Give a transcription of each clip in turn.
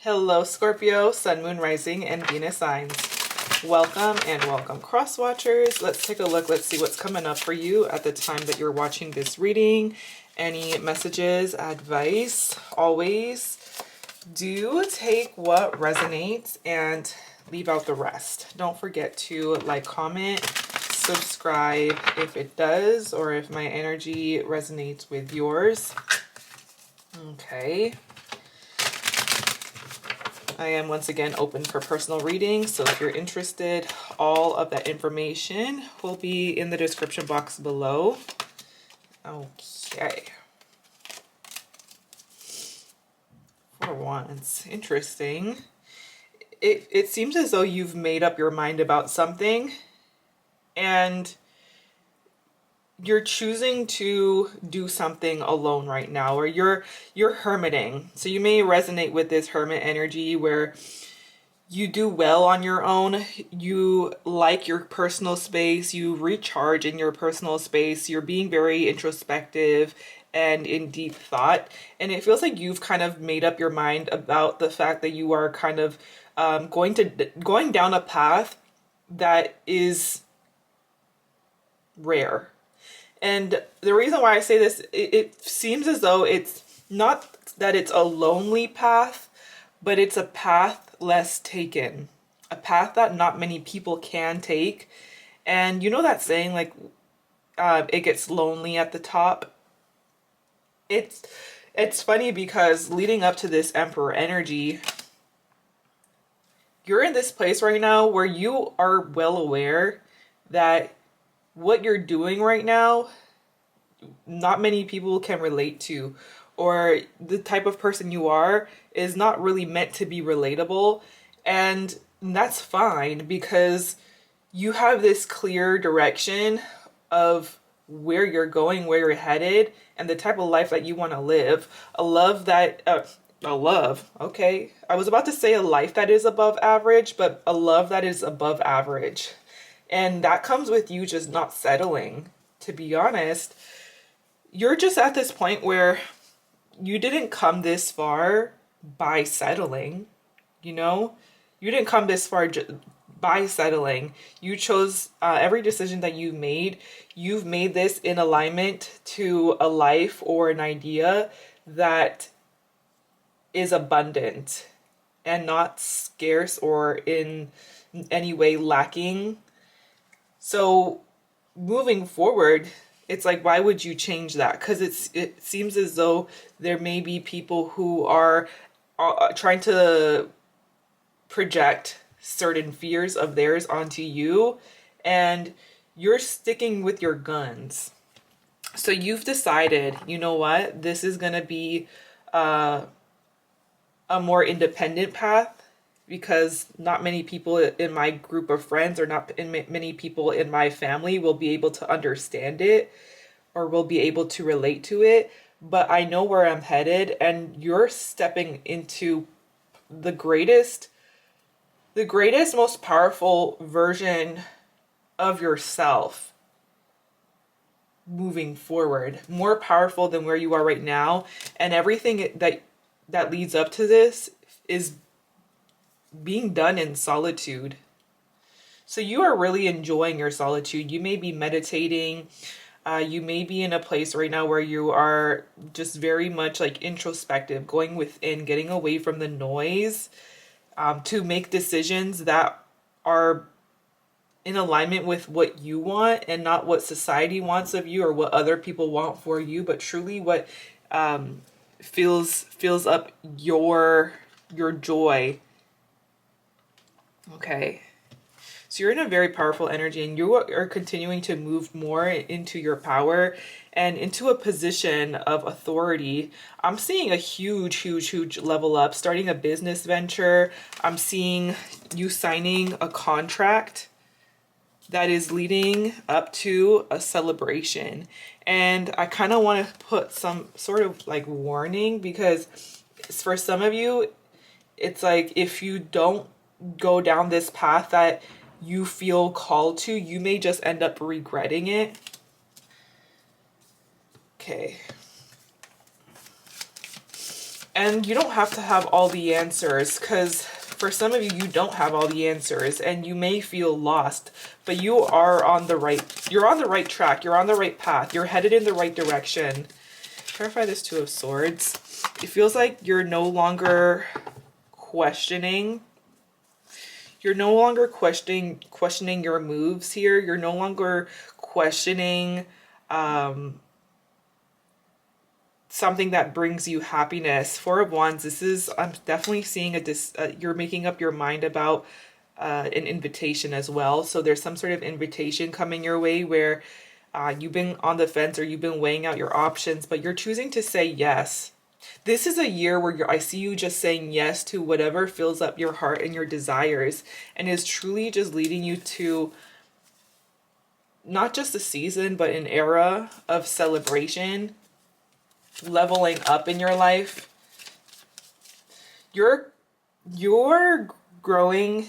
Hello, Scorpio, Sun, Moon, Rising, and Venus signs. Welcome and welcome, cross watchers. Let's take a look. Let's see what's coming up for you at the time that you're watching this reading. Any messages, advice, always do take what resonates and leave out the rest. Don't forget to like, comment, subscribe if it does, or if my energy resonates with yours. Okay. I am once again open for personal readings, so if you're interested, all of that information will be in the description box below. Okay. For once, interesting. It seems as though you've made up your mind about something and you're choosing to do something alone right now, or you're hermiting. So you may resonate with this hermit energy where you do well on your own. You like your personal space. You recharge in your personal space. You're being very introspective and in deep thought. And it feels like you've kind of made up your mind about the fact that you are kind of going down a path that is rare. And the reason why I say this, it seems as though it's not that it's a lonely path, but it's a path less taken, a path that not many people can take. And you know that saying, like, it gets lonely at the top. It's funny because leading up to this Emperor energy, you're in this place right now where you are well aware that what you're doing right now, not many people can relate to, or the type of person you are is not really meant to be relatable. And that's fine because you have this clear direction of where you're going, where you're headed, and the type of life that you want to live. Okay. I was about to say a life that is above average, but a love that is above average. And that comes with you just not settling. To be honest, you're just at this point where you didn't come this far by settling, you know? You didn't come this far by settling. You chose every decision that you've made this in alignment to a life or an idea that is abundant and not scarce or in any way lacking. So moving forward, it's like, why would you change that? Because it seems as though there may be people who are trying to project certain fears of theirs onto you, and you're sticking with your guns. So you've decided, you know what, this is going to be a more independent path, because not many people in my group of friends, or not many people in my family, will be able to understand it or will be able to relate to it. But I know where I'm headed, and you're stepping into the greatest, most powerful version of yourself moving forward, more powerful than where you are right now. And everything that leads up to this is being done in solitude. So you are really enjoying your solitude. You may be meditating. You may be in a place right now where you are just very much like introspective, going within, getting away from the noise, to make decisions that are in alignment with what you want and not what society wants of you or what other people want for you, but truly what fills up your joy. Okay, so you're in a very powerful energy, and you are continuing to move more into your power and into a position of authority. I'm seeing a huge level up, starting a business venture. I'm seeing you signing a contract that is leading up to a celebration. And I kind of want to put some sort of like warning, because for some of you, it's like, if you don't go down this path that you feel called to, you may just end up regretting it. Okay. And you don't have to have all the answers, because for some of you, you don't have all the answers and you may feel lost, but you are on the right, you're on the right track. You're on the right path. You're headed in the right direction. Clarify this Two of Swords. It feels like you're no longer questioning. You're no longer questioning your moves here. You're no longer questioning something that brings you happiness. Four of Wands, this is, I'm definitely seeing you're making up your mind about an invitation as well. So there's some sort of invitation coming your way where you've been on the fence or you've been weighing out your options, but you're choosing to say yes. This is a year where I see you just saying yes to whatever fills up your heart and your desires, and is truly just leading you to not just a season, but an era of celebration, leveling up in your life. You're growing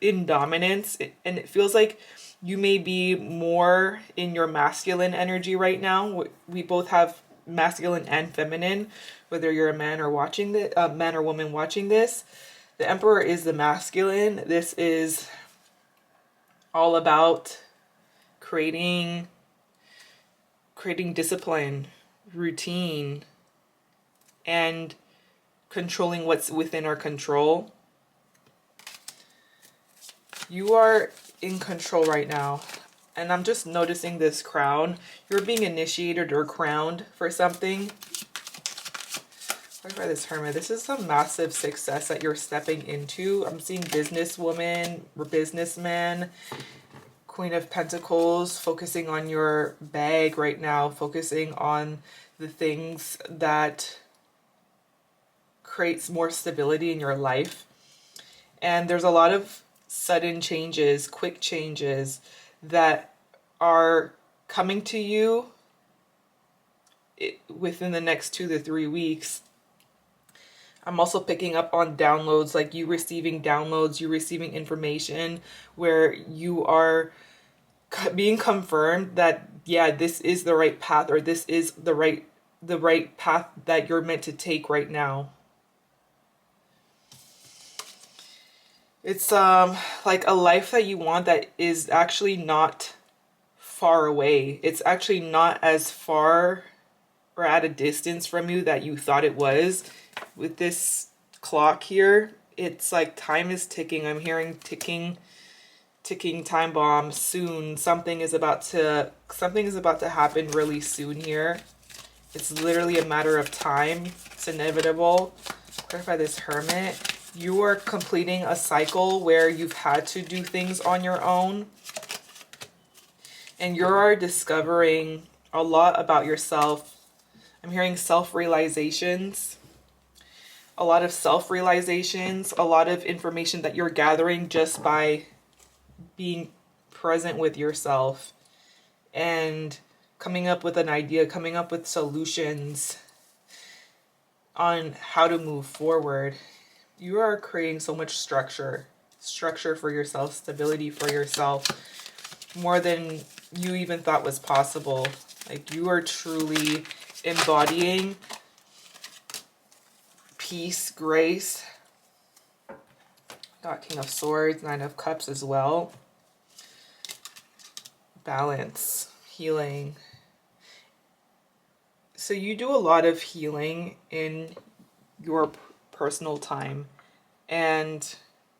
in dominance, and it feels like you may be more in your masculine energy right now. We both have masculine and feminine, whether you're a man or watching the man or woman watching this. The Emperor is the masculine. This is all about creating discipline, routine, and controlling what's within our control. You are in control right now. And I'm just noticing this crown. You're being initiated or crowned for something. Look at this Hermit. This is a massive success that you're stepping into. I'm seeing businesswoman or businessman. Queen of Pentacles, focusing on your bag right now, focusing on the things that creates more stability in your life. And there's a lot of sudden changes, quick changes that are coming to you within the next 2 to 3 weeks. I'm also picking up on downloads, like you receiving downloads, you receiving information where you are being confirmed that, yeah, this is the right path, or this is the right path that you're meant to take right now. It's like a life that you want that is actually not far away. It's actually not as far or at a distance from you that you thought it was. With this clock here, it's like time is ticking. I'm hearing ticking time bomb. Soon something is about to happen really soon here. It's literally a matter of time. It's inevitable. Clarify this Hermit. You are completing a cycle where you've had to do things on your own, and you're discovering a lot about yourself. I'm hearing self-realizations, a lot of self-realizations, a lot of information that you're gathering just by being present with yourself and coming up with an idea, coming up with solutions on how to move forward. You are creating so much structure for yourself, stability for yourself, more than you even thought was possible. Like, you are truly embodying peace, grace. Got King of Swords, Nine of Cups as well. Balance, healing. So you do a lot of healing in your personal time, and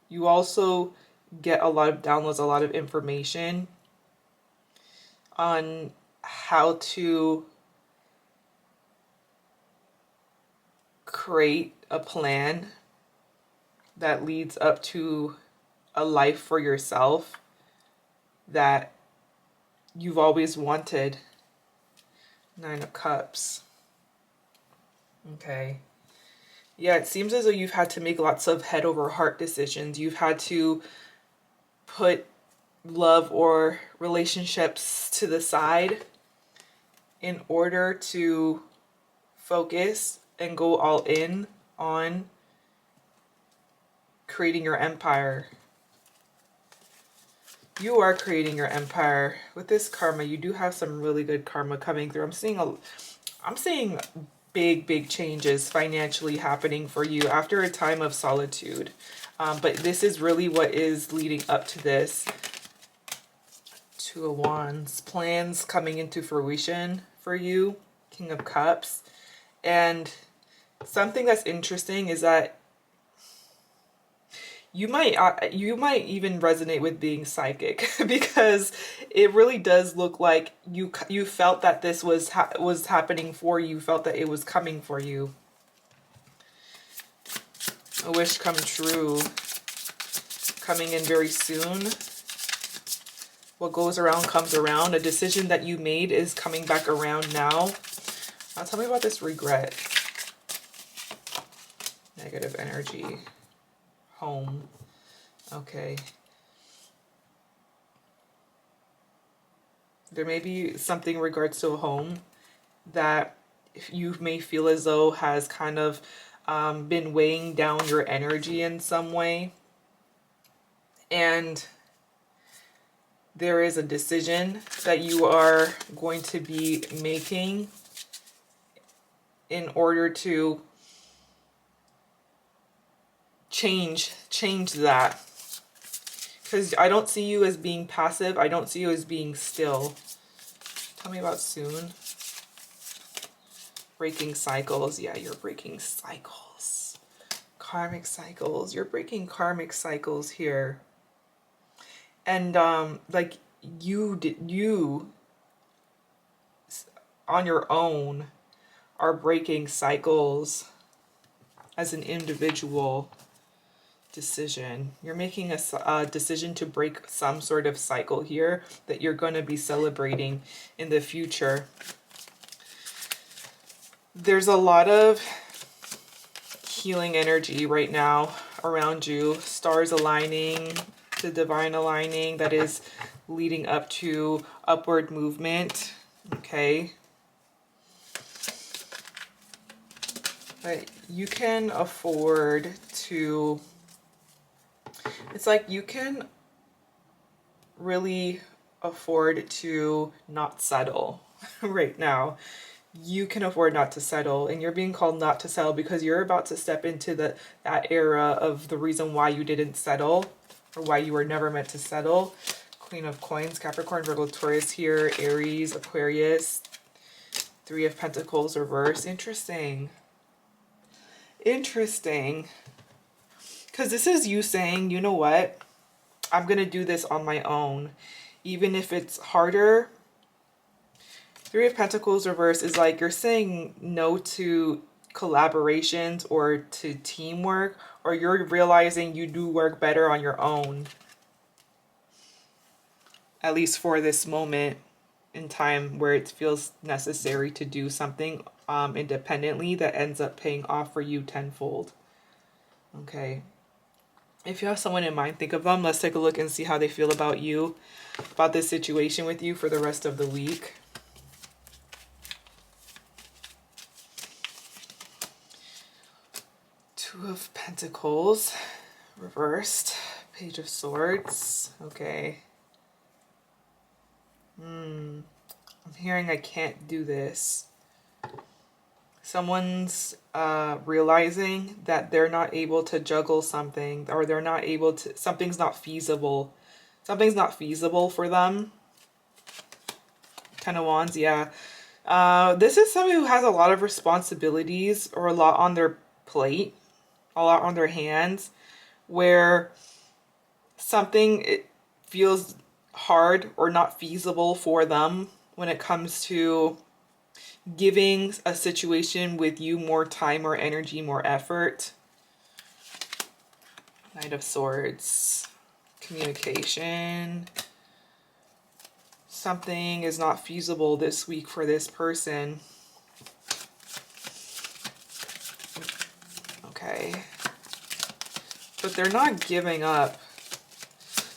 you also get a lot of downloads, a lot of information on how to create a plan that leads up to a life for yourself that you've always wanted. Nine of Cups. Okay. Yeah, it seems as though you've had to make lots of head over heart decisions. You've had to put love or relationships to the side in order to focus and go all in on creating your empire. You are creating your empire. With this karma, you do have some really good karma coming through. I'm seeing big changes financially happening for you after a time of solitude. But this is really what is leading up to this. Two of Wands, plans coming into fruition for you, King of Cups. And something that's interesting is that you might even resonate with being psychic because it really does look like you felt that this was happening for you, felt that it was coming for you. A wish come true, coming in very soon. What goes around comes around. A decision that you made is coming back around now. Now tell me about this regret. Negative energy. Home. Okay. There may be something in regards to a home that you may feel as though has kind of been weighing down your energy in some way. And there is a decision that you are going to be making in order to change that. Because I don't see you as being passive. I don't see you as being still. Tell me about soon. Breaking cycles. Yeah, you're breaking cycles. Karmic cycles. You're breaking karmic cycles here. And like you on your own are breaking cycles as an individual decision. You're making a decision to break some sort of cycle here that you're going to be celebrating in the future. There's a lot of healing energy right now around you. Stars aligning, the divine aligning that is leading up to upward movement. Okay. But you can afford to, it's like you can really afford to not settle right now. You can afford not to settle, and you're being called not to settle because you're about to step into that era of the reason why you didn't settle or why you were never meant to settle. Queen of Coins, Capricorn, Virgo, Taurus here, Aries, Aquarius, Three of Pentacles reverse. Interesting. Interesting. Because this is you saying, you know what? I'm going to do this on my own. Even if it's harder. Three of Pentacles reverse is like you're saying no to collaborations or to teamwork, or you're realizing you do work better on your own. At least for this moment in time where it feels necessary to do something independently that ends up paying off for you tenfold. Okay. If you have someone in mind, think of them. Let's take a look and see how they feel about you, about this situation with you for the rest of the week. Two of Pentacles reversed. Page of Swords. Okay. I'm hearing I can't do this. Someone's realizing that they're not able to juggle something, or they're not able to, something's not feasible. Something's not feasible for them. Ten of Wands, yeah. This is somebody who has a lot of responsibilities or a lot on their plate, a lot on their hands, where something it feels hard or not feasible for them when it comes to giving a situation with you more time or energy, more effort. Knight of Swords. Communication. Something is not feasible this week for this person. Okay. But they're not giving up.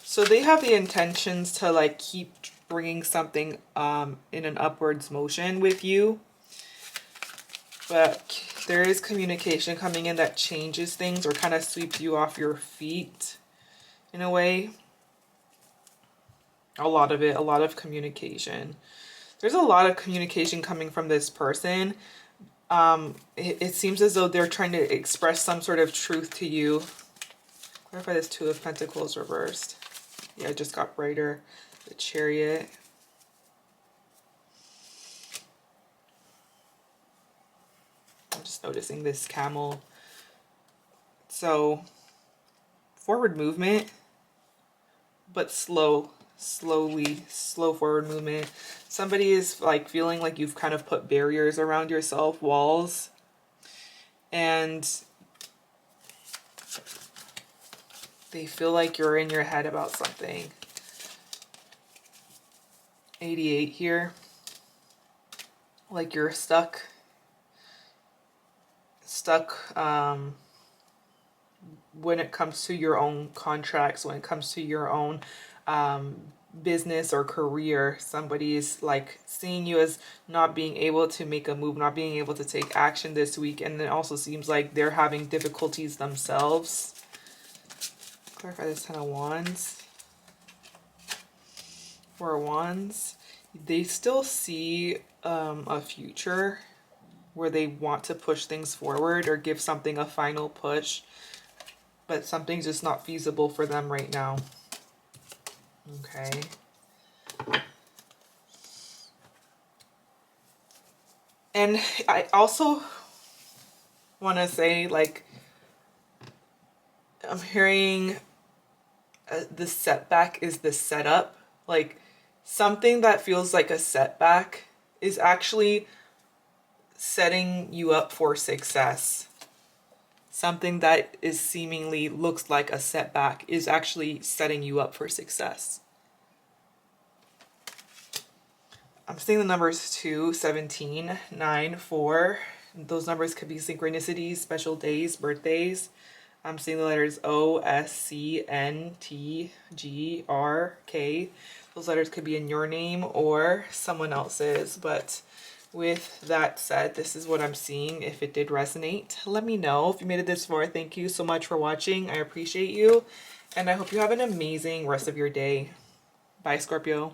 So they have the intentions to like keep bringing something in an upwards motion with you. But there is communication coming in that changes things or kind of sweeps you off your feet in a way. A lot of it, a lot of communication. There's a lot of communication coming from this person, It seems as though they're trying to express some sort of truth to you. Clarify this Two of Pentacles reversed. Yeah, it just got brighter. The Chariot. I'm just noticing this camel. So, forward movement, but slow forward movement. Somebody is like feeling like you've kind of put barriers around yourself, walls, and they feel like you're in your head about something. 88 here. Like you're stuck when it comes to your own contracts, when it comes to your own business or career. Somebody's like seeing you as not being able to make a move, not being able to take action this week, and it also seems like they're having difficulties themselves. Clarify this Ten of Wands. Four of Wands. They still see a future where they want to push things forward or give something a final push, but something's just not feasible for them right now. Okay. And I also want to say, like, I'm hearing the setback is the setup. Like, something that feels like a setback is actually setting you up for success. Something that is seemingly looks like a setback is actually setting you up for success. I'm seeing the numbers 2, 17, 9, 4. Those numbers could be synchronicities, special days, birthdays. I'm seeing the letters O, S, C, N, T, G, R, K. Those letters could be in your name or someone else's. But with that said, this is what I'm seeing. If it did resonate, let me know. If you made it this far, thank you so much for watching. I appreciate you. And I hope you have an amazing rest of your day. Bye, Scorpio.